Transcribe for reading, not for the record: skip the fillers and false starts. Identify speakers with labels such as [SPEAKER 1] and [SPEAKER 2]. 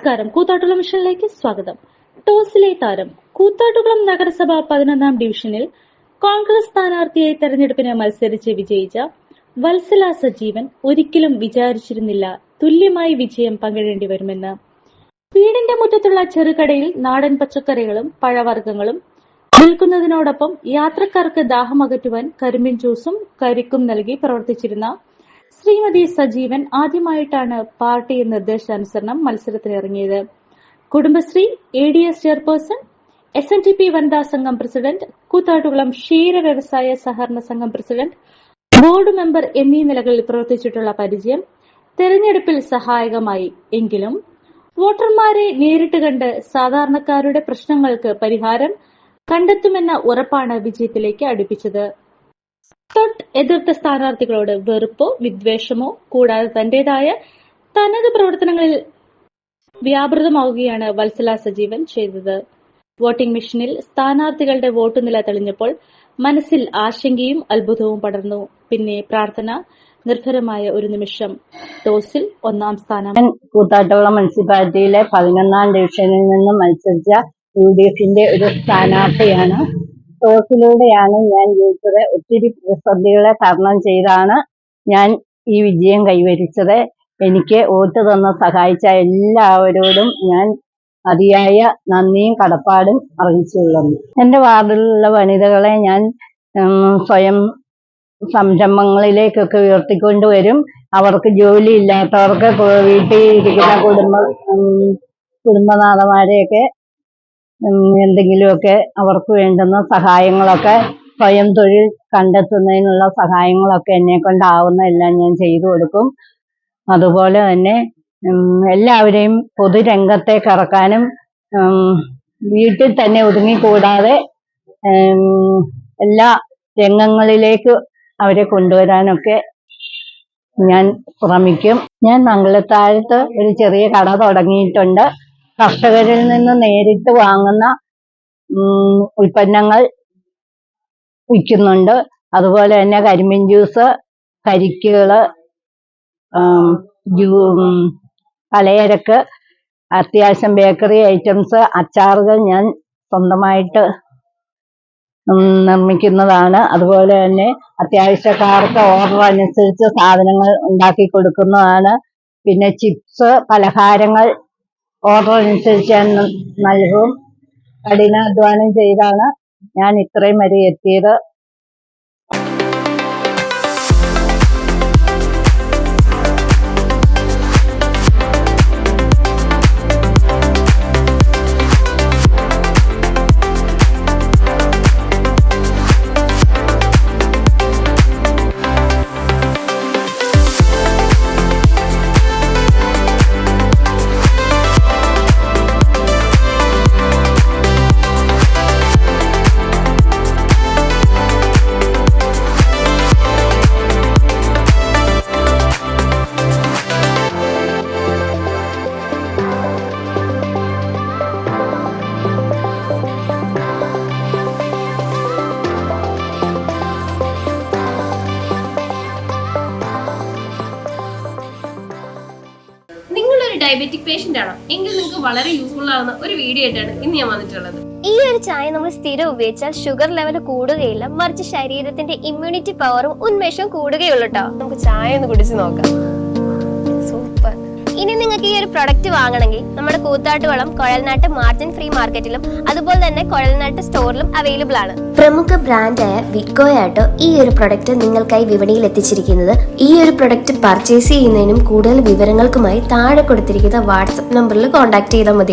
[SPEAKER 1] നമസ്കാരം, കൂത്താട്ടുകുളം മിഷനിലേക്ക് സ്വാഗതം. ടോസിലെ താരം. കൂത്താട്ടുകുളം നഗരസഭ 11-ാം ഡിവിഷനിൽ കോൺഗ്രസ് സ്ഥാനാർത്ഥിയായി തെരഞ്ഞെടുപ്പിന് മത്സരിച്ച് വിജയിച്ച വത്സല സജീവൻ ഒരിക്കലും വിചാരിച്ചിരുന്നില്ല തുല്യമായി വിജയം പങ്കിടേണ്ടി വരുമെന്ന്. വീടിന്റെ മുറ്റത്തുള്ള ചെറുകടയിൽ നാടൻ പച്ചക്കറികളും പഴവർഗ്ഗങ്ങളും വിൽക്കുന്നതിനോടൊപ്പം യാത്രക്കാർക്ക് ദാഹമകറ്റുവാൻ കരിമ്പിൻ ജ്യൂസും കരിക്കും നൽകി പ്രവർത്തിച്ചിരുന്ന ശ്രീമതി സജീവൻ ആദ്യമായിട്ടാണ് പാർട്ടി നിർദ്ദേശാനുസരണം മത്സരത്തിനിറങ്ങിയത്. കുടുംബശ്രീ, ADS ചെയർപേഴ്സൺ, SNDP വനിതാ സംഘം പ്രസിഡന്റ്, കൂത്താട്ടുകുളം ക്ഷീര വ്യവസായ സഹകരണ സംഘം പ്രസിഡന്റ്, ബോർഡ് മെമ്പർ എന്നീ നിലകളിൽ പ്രവർത്തിച്ചിട്ടുള്ള പരിചയം തെരഞ്ഞെടുപ്പിൽ സഹായകമായി. എങ്കിലും വോട്ടർമാരെ നേരിട്ട് കണ്ട് സാധാരണക്കാരുടെ പ്രശ്നങ്ങൾക്ക് പരിഹാരം കണ്ടെത്തുമെന്ന ഉറപ്പാണ് വിജയത്തിലേക്ക് അടുപ്പിച്ചത്. തൊട്ട് എതിർത്ത സ്ഥാനാർത്ഥികളോട് വെറുപ്പോ വിദ്വേഷമോ കൂടാതെ തന്റേതായ തനത് പ്രവർത്തനങ്ങളിൽ വ്യാപൃതമാവുകയാണ് വത്സല സജീവൻ ചെയ്തത്. വോട്ടിംഗ് മെഷീനിൽ സ്ഥാനാർത്ഥികളുടെ വോട്ടുനില തെളിഞ്ഞപ്പോൾ മനസ്സിൽ ആശങ്കയും അത്ഭുതവും പടർന്നു. പിന്നെ പ്രാർത്ഥന നിർഭരമായ ഒരു നിമിഷം. ടോസിൽ 1-ാം സ്ഥാനം.
[SPEAKER 2] കൂത്താട്ടുകുളം മുനിസിപ്പാലിറ്റിയിലെ 11-ാം ഡിവിഷനിൽ നിന്ന് മത്സരിച്ച UDFന്റെ ഒരു സ്ഥാനാർത്ഥിയാണ്. ടോസിലൂടെയാണ് ഞാൻ ജയിച്ചത്. ഒത്തിരി പ്രതിസന്ധികളെ തരണം ചെയ്താണ് ഞാൻ ഈ വിജയം കൈവരിച്ചത്. എനിക്ക് വോട്ട് തന്ന് സഹായിച്ച എല്ലാവരോടും ഞാൻ അതിയായ നന്ദിയും കടപ്പാടും അറിയിച്ചുകൊള്ളുന്നു. എൻ്റെ വാർഡിലുള്ള വനിതകളെ ഞാൻ സ്വയം സംരംഭങ്ങളിലേക്കൊക്കെ ഉയർത്തിക്കൊണ്ടുവരും. അവർക്ക് ജോലി ഇല്ലാത്തവർക്ക് വീട്ടിൽ ഇരിക്കുന്ന കുടുംബനാഥന്മാരെയൊക്കെ എന്തെങ്കിലുമൊക്കെ അവർക്ക് വേണ്ടുന്ന സഹായങ്ങളൊക്കെ സ്വയം തൊഴിൽ കണ്ടെത്തുന്നതിനുള്ള സഹായങ്ങളൊക്കെ എന്നെ കൊണ്ടാവുന്ന എല്ലാം ഞാൻ ചെയ്തു കൊടുക്കും. അതുപോലെ തന്നെ എല്ലാവരെയും പൊതുരംഗത്തേക്ക് ഇറക്കാനും വീട്ടിൽ തന്നെ ഒതുങ്ങിക്കൂടാതെ എല്ലാ രംഗങ്ങളിലേക്ക് അവരെ കൊണ്ടുവരാനൊക്കെ ഞാൻ ശ്രമിക്കും. ഞാൻ മംഗലത്താഴത്ത് ഒരു ചെറിയ കട തുടങ്ങിയിട്ടുണ്ട്. കർഷകരിൽ നിന്ന് നേരിട്ട് വാങ്ങുന്ന ഉൽപ്പന്നങ്ങൾ വിൽക്കുന്നുണ്ട്. അതുപോലെ തന്നെ കരിമ്പിൻ ജ്യൂസ്, കരിക്കുകള്, പലചരക്ക്, അത്യാവശ്യം ബേക്കറി ഐറ്റംസ്, അച്ചാറുകൾ ഞാൻ സ്വന്തമായിട്ട് നിർമ്മിക്കുന്നതാണ്. അതുപോലെ തന്നെ അത്യാവശ്യക്കാർക്ക് ഓർഡർ അനുസരിച്ച് സാധനങ്ങൾ ഉണ്ടാക്കി കൊടുക്കുന്നതാണ്. പിന്നെ ചിപ്സ്, പലഹാരങ്ങൾ ഓർഡർ അനുസരിച്ച് ഞാൻ നൽകും. കഠിനാധ്വാനം ചെയ്താണ് ഞാൻ ഇത്രയും വരെ എത്തിയത്.
[SPEAKER 3] ഡയബറ്റിക് പേഷ്യന്റ് ആണോ എങ്കിൽ നിങ്ങൾക്ക് വളരെ യൂസ്ഫുൾ ആവുന്ന ഒരു വീഡിയോ ആയിട്ടാണ് ഇന്ന് ഞാൻ വന്നിട്ടുള്ളത്.
[SPEAKER 4] ഈ ഒരു ചായ നമ്മൾ സ്ഥിരം ഉപയോഗിച്ചാൽ ഷുഗർ ലെവൽ കൂടുകയില്ല, മറിച്ച് ശരീരത്തിന്റെ ഇമ്മ്യൂണിറ്റി പവറും ഉന്മേഷവും കൂടുകയുള്ളൂ കേട്ടോ.
[SPEAKER 3] നമുക്ക് ചായ ഒന്ന് കുടിച്ച് നോക്കാം. സൂപ്പർ.
[SPEAKER 4] ഇനി നിങ്ങൾക്ക് ഈ ഒരു പ്രൊഡക്റ്റ് വാങ്ങണമെങ്കിൽ നമ്മുടെ കൂത്താട്ടുകുളം കുഴൽനാട്ട് മാർജിൻ ഫ്രീ മാർക്കറ്റിലും അതുപോലെ തന്നെ കുഴൽനാട്ട് സ്റ്റോറിലും അവൈലബിൾ ആണ്.
[SPEAKER 5] പ്രമുഖ ബ്രാൻഡായ വിക്കോയാട്ടോ ഈ ഒരു പ്രൊഡക്റ്റ് നിങ്ങൾക്കായി വിപണിയിൽ എത്തിച്ചിരിക്കുന്നത്. ഈ ഒരു പ്രൊഡക്റ്റ് പർച്ചേസ് ചെയ്യുന്നതിനും കൂടുതൽ വിവരങ്ങൾക്കുമായി താഴെ കൊടുത്തിരിക്കുന്ന വാട്സ്ആപ്പ് നമ്പറിൽ കോൺടാക്ട് ചെയ്താൽ മതി.